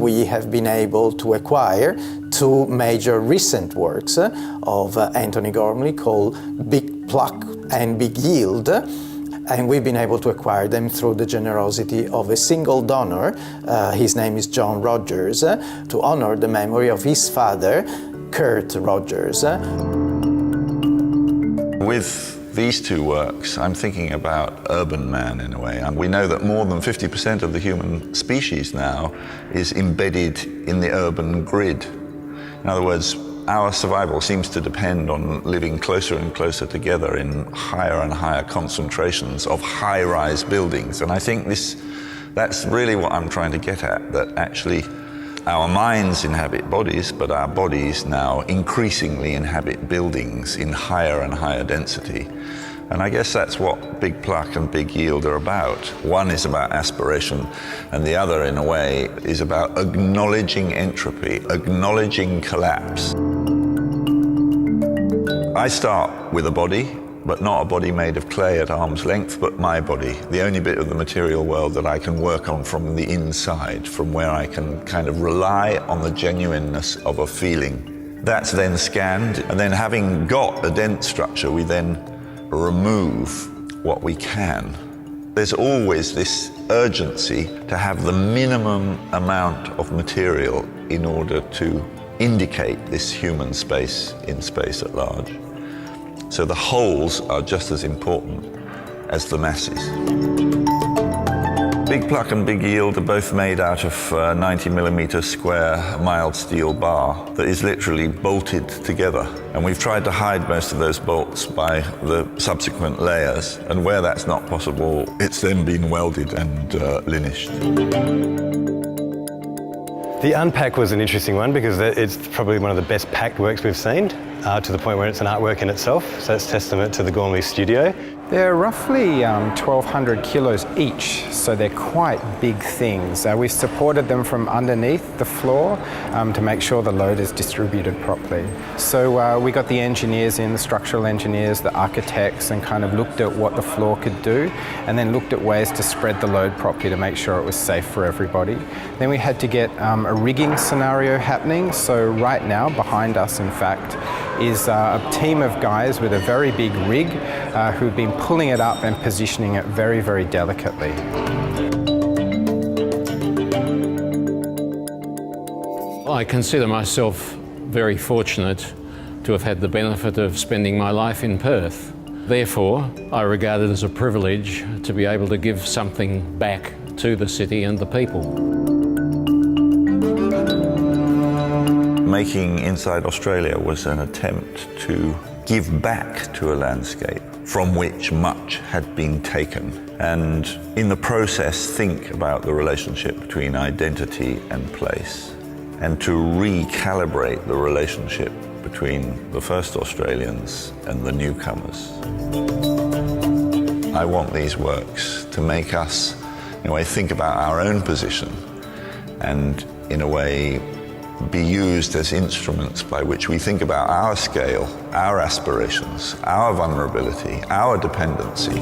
We have been able to acquire two major recent works of Antony Gormley called Big Pluck and Big Yield, and we've been able to acquire them through the generosity of a single donor. His name is John Rogers, to honor the memory of his father, Kurt Rogers. With these two works, I'm thinking about urban man in a way. And we know that more than 50% of the human species now is embedded in the urban grid. In other words, our survival seems to depend on living closer and closer together in higher and higher concentrations of high-rise buildings. And I think that's really what I'm trying to get at, that actually our minds inhabit bodies, but our bodies now increasingly inhabit buildings in higher and higher density. And I guess that's what Big Pluck and Big Yield are about. One is about aspiration, and the other, in a way, is about acknowledging entropy, acknowledging collapse. I start with a body, but not a body made of clay at arm's length, but my body, the only bit of the material world that I can work on from the inside, from where I can kind of rely on the genuineness of a feeling. That's then scanned, and then having got a dense structure, we then remove what we can. There's always this urgency to have the minimum amount of material in order to indicate this human space in space at large. So the wholes are just as important as the masses. Big Pluck and Big Yield are both made out of 90mm square mild steel bar that is literally bolted together. And we've tried to hide most of those bolts by the subsequent layers. And where that's not possible, it's then been welded and linished. The unpack was an interesting one because it's probably one of the best packed works we've seen, to the point where it's an artwork in itself. So it's testament to the Gormley studio. They're roughly 1,200 kilos each, so they're quite big things. We've supported them from underneath the floor to make sure the load is distributed properly. So we got the engineers in, the structural engineers, the architects, and kind of looked at what the floor could do, and then looked at ways to spread the load properly to make sure it was safe for everybody. Then we had to get a rigging scenario happening. So right now, behind us, in fact, is a team of guys with a very big rig who've been pulling it up and positioning it very, very delicately. I consider myself very fortunate to have had the benefit of spending my life in Perth. Therefore, I regard it as a privilege to be able to give something back to the city and the people. Making Inside Australia was an attempt to give back to a landscape from which much had been taken, and in the process think about the relationship between identity and place, and to recalibrate the relationship between the first Australians and the newcomers. I want these works to make us, in a way, think about our own position and, in a way, be used as instruments by which we think about our scale, our aspirations, our vulnerability, our dependency.